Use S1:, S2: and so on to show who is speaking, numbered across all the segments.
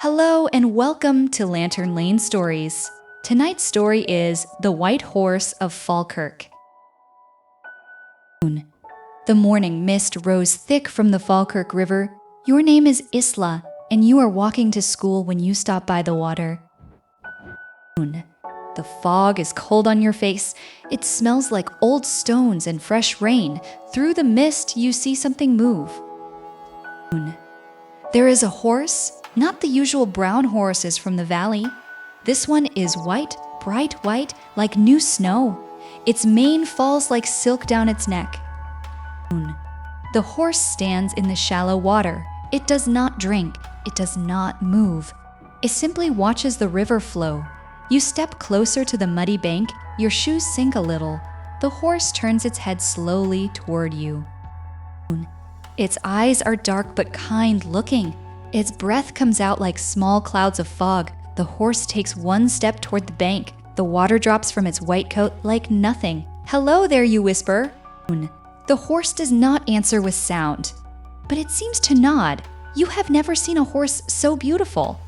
S1: Hello and welcome to Lantern Lane Stories. Tonight's story is The White Horse of Falkirk. The morning mist rose thick from the Falkirk River. Your name is Isla, and you are walking to school when you stop by the water. The fog is cold on your face. It smells like old stones and fresh rain. Through the mist, you see something move. There is a horse, not the usual brown horses from the valley. This one is white, bright white, like new snow. Its mane falls like silk down its neck. The horse stands in the shallow water. It does not drink. It does not move. It simply watches the river flow. You step closer to the muddy bank. Your shoes sink a little. The horse turns its head slowly toward you. Its eyes are dark but kind-looking. Its breath comes out like small clouds of fog. The horse takes one step toward the bank. The water drops from its white coat like nothing. "Hello there," you whisper. The horse does not answer with sound, but it seems to nod. You have never seen a horse so beautiful.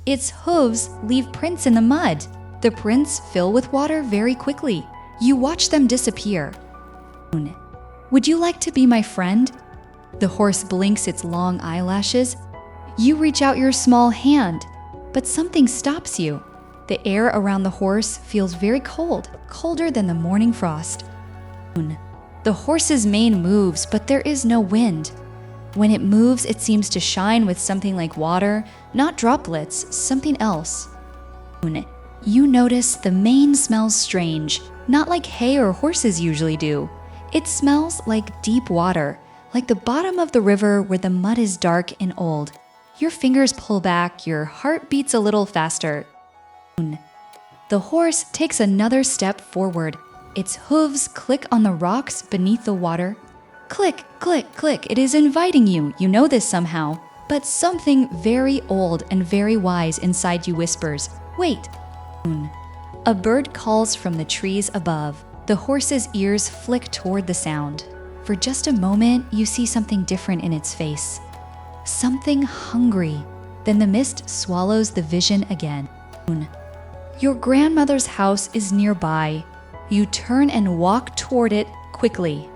S1: Its hooves leave prints in the mud. The prints fill with water very quickly. You watch them disappear. "Would you like to be my friend?" The horse blinks its long eyelashes. You reach out your small hand, but something stops you. The air around the horse feels very cold, colder than the morning frost. The horse's mane moves, but there is no wind. When it moves, it seems to shine with something like water, not droplets, something else. You notice the mane smells strange, not like hay or horses usually do. It smells like deep water, like the bottom of the river where the mud is dark and old. Your fingers pull back, your heart beats a little faster. The horse takes another step forward. Its hooves click on the rocks beneath the water. Click, click, click, it is inviting you. You know this somehow. But something very old and very wise inside you whispers, "Wait." A bird calls from the trees above. The horse's ears flick toward the sound. For just a moment, you see something different in its face. Something hungry. Then the mist swallows the vision again. Your grandmother's house is nearby. You turn and walk toward it quickly.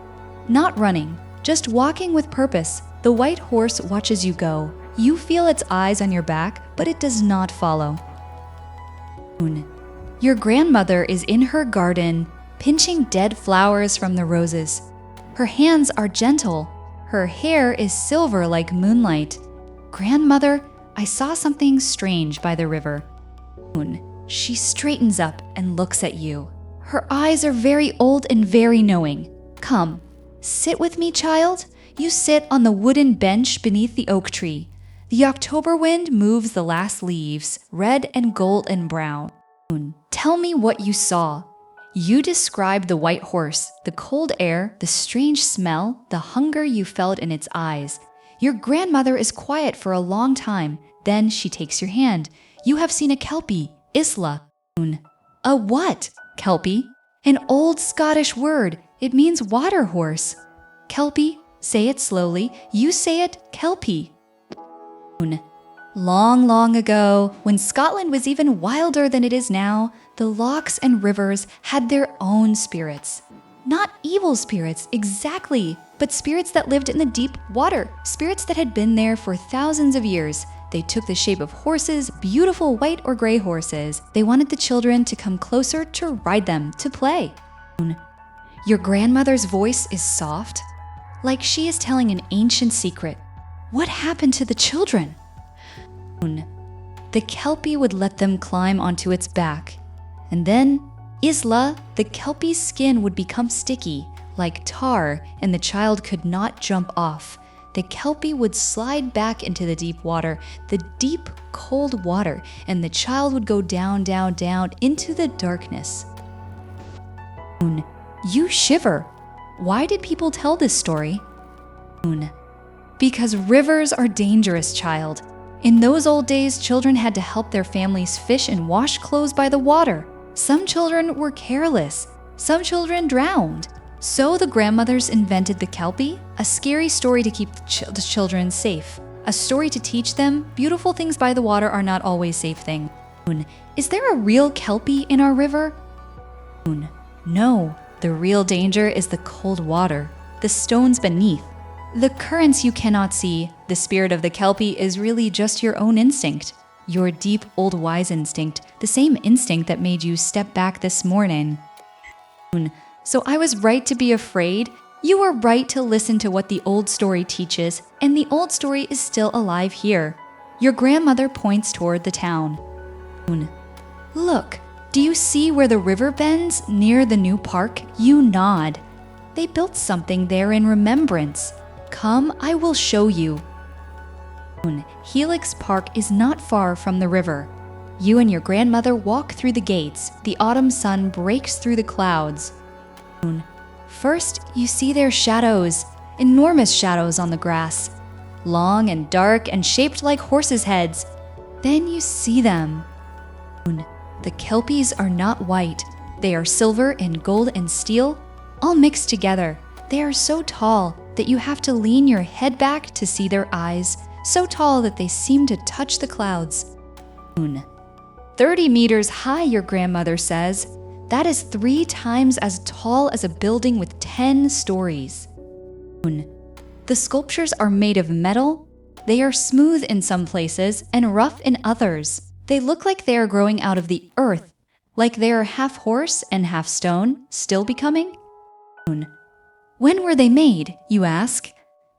S1: Not running, just walking with purpose. The white horse watches you go. You feel its eyes on your back, but it does not follow. Your grandmother is in her garden, pinching dead flowers from the roses. Her hands are gentle. Her hair is silver like moonlight. "Grandmother, I saw something strange by the river." She straightens up and looks at you. Her eyes are very old and very knowing. "Come, sit with me, child." You sit on the wooden bench beneath the oak tree. The October wind moves the last leaves, red and gold and brown. "Tell me what you saw." You describe the white horse, the cold air, the strange smell, the hunger you felt in its eyes. Your grandmother is quiet for a long time. Then she takes your hand. You have seen a Kelpie, Isla. A what? Kelpie? An old Scottish word. It means water horse. Kelpie, say it slowly. You say it, Kelpie. Long, long ago, when Scotland was even wilder than it is now, the lochs and rivers had their own spirits. Not evil spirits, exactly, but spirits that lived in the deep water, spirits that had been there for thousands of years. They took the shape of horses, beautiful white or gray horses. They wanted the children to come closer to ride them, to play. Your grandmother's voice is soft, like she is telling an ancient secret. What happened to the children? The Kelpie would let them climb onto its back. And then, Isla, the Kelpie's skin would become sticky, like tar, and the child could not jump off. The Kelpie would slide back into the deep water, the deep, cold water, and the child would go down, down, down into the darkness. You shiver. Why did people tell this story? Because rivers are dangerous, child. In those old days, children had to help their families fish and wash clothes by the water. Some children were careless. Some children drowned. So the grandmothers invented the Kelpie, a scary story to keep the children safe. a story to teach them beautiful things by the water are not always safe things. Is there a real Kelpie in our river? No, the real danger is the cold water, the stones beneath. The currents you cannot see, the spirit of the Kelpie is really just your own instinct. Your deep old wise instinct, the same instinct that made you step back this morning. So I was right to be afraid. You were right to listen to what the old story teaches, and the old story is still alive here. Your grandmother points toward the town. Look, do you see where the river bends near the new park? You nod. They built something there in remembrance. Come, I will show you. Helix Park is not far from the river. You and your grandmother walk through the gates. The autumn sun breaks through the clouds. First, you see their shadows, enormous shadows on the grass, long and dark and shaped like horses' heads. Then you see them. The Kelpies are not white. They are silver and gold and steel, all mixed together. They are so tall that you have to lean your head back to see their eyes, so tall that they seem to touch the clouds. 30 meters high, your grandmother says. That is 3 times as tall as a building with 10 stories. The sculptures are made of metal. They are smooth in some places and rough in others. They look like they are growing out of the earth, like they are half horse and half stone, still becoming. When were they made, you ask?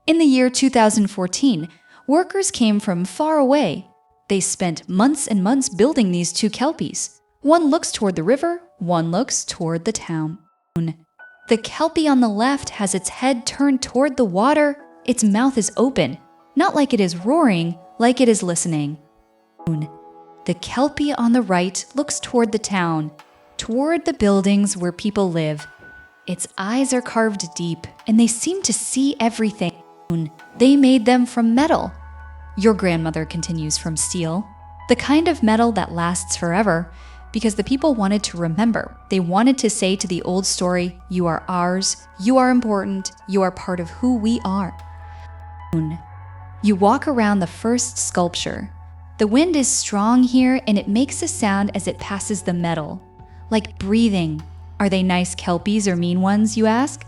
S1: In the year 2014, workers came from far away. They spent months and months building these 2 Kelpies. One looks toward the river, one looks toward the town. The Kelpie on the left has its head turned toward the water. Its mouth is open, not like it is roaring, like it is listening. The Kelpie on the right looks toward the town, toward the buildings where people live. Its eyes are carved deep, and they seem to see everything. They made them from metal. Your grandmother continues from steel, the kind of metal that lasts forever, because the people wanted to remember. They wanted to say to the old story, you are ours, you are important, you are part of who we are. You walk around the first sculpture. The wind is strong here, and it makes a sound as it passes the metal, like breathing. Are they nice Kelpies or mean ones, you ask?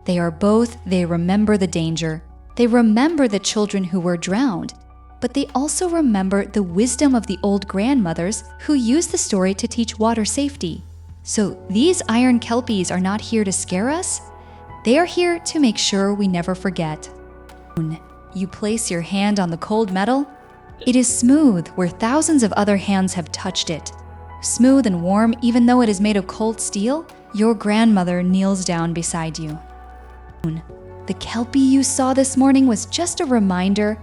S1: They are both. They remember the danger. They remember the children who were drowned. But they also remember the wisdom of the old grandmothers who used the story to teach water safety. So these iron Kelpies are not here to scare us. They are here to make sure we never forget. You place your hand on the cold metal. It is smooth where thousands of other hands have touched it. Smooth and warm even though it is made of cold steel. Your grandmother kneels down beside you. The Kelpie you saw this morning was just a reminder.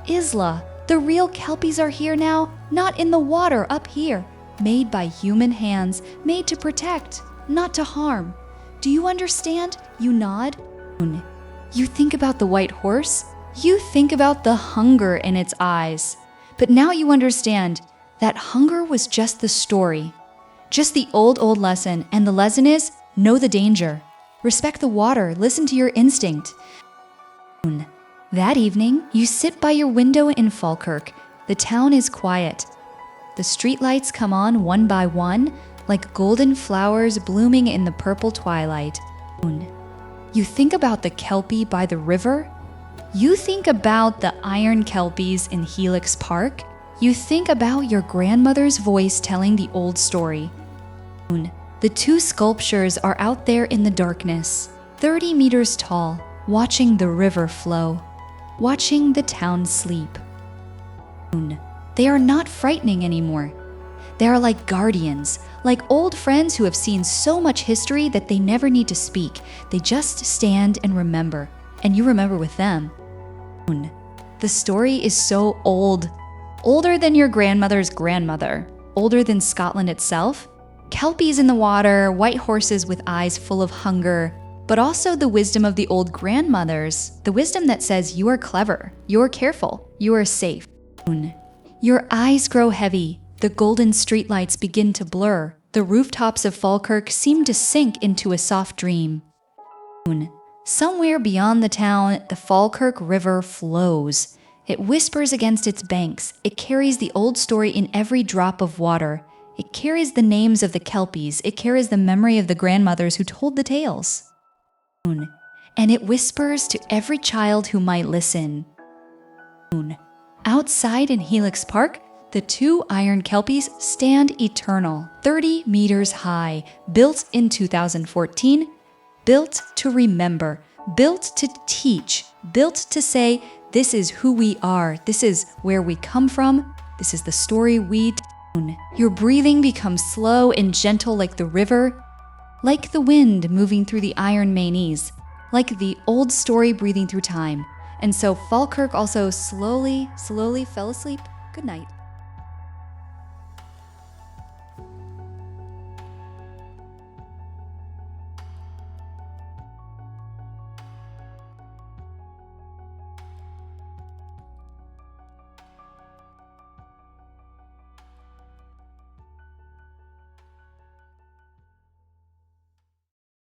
S1: Isla, the real Kelpies are here now, not in the water up here, made by human hands, made to protect, not to harm. Do you understand? You nod. You think about the white horse. You think about the hunger in its eyes. But now you understand that hunger was just the story, just the old lesson, and the lesson is know the danger. Respect the water, listen to your instinct. That evening, you sit by your window in Falkirk. The town is quiet. The streetlights come on one by one, like golden flowers blooming in the purple twilight. You think about the Kelpie by the river. You think about the iron Kelpies in Helix Park. You think about your grandmother's voice telling the old story. The 2 sculptures are out there in the darkness, 30 meters tall, watching the river flow, watching the town sleep. They are not frightening anymore. They are like guardians, like old friends who have seen so much history that they never need to speak. They just stand and remember, and you remember with them. The story is so old, older than your grandmother's grandmother, older than Scotland itself. Kelpies in the water, white horses with eyes full of hunger, but also the wisdom of the old grandmothers, the wisdom that says you are clever, you are careful, you are safe. Your eyes grow heavy, the golden streetlights begin to blur, the rooftops of Falkirk seem to sink into a soft dream. Somewhere beyond the town, the Falkirk River flows. It whispers against its banks. It carries the old story in every drop of water. It carries the names of the Kelpies. It carries the memory of the grandmothers who told the tales. And it whispers to every child who might listen. Outside in Helix Park, the two iron Kelpies stand eternal, 30 meters high, built in 2014, built to remember, built to teach, built to say, this is who we are, this is where we come from, this is the story we tell. Your breathing becomes slow and gentle like the river, like the wind moving through the iron mainies, like the old story breathing through time. And so Falkirk also slowly fell asleep. Good night.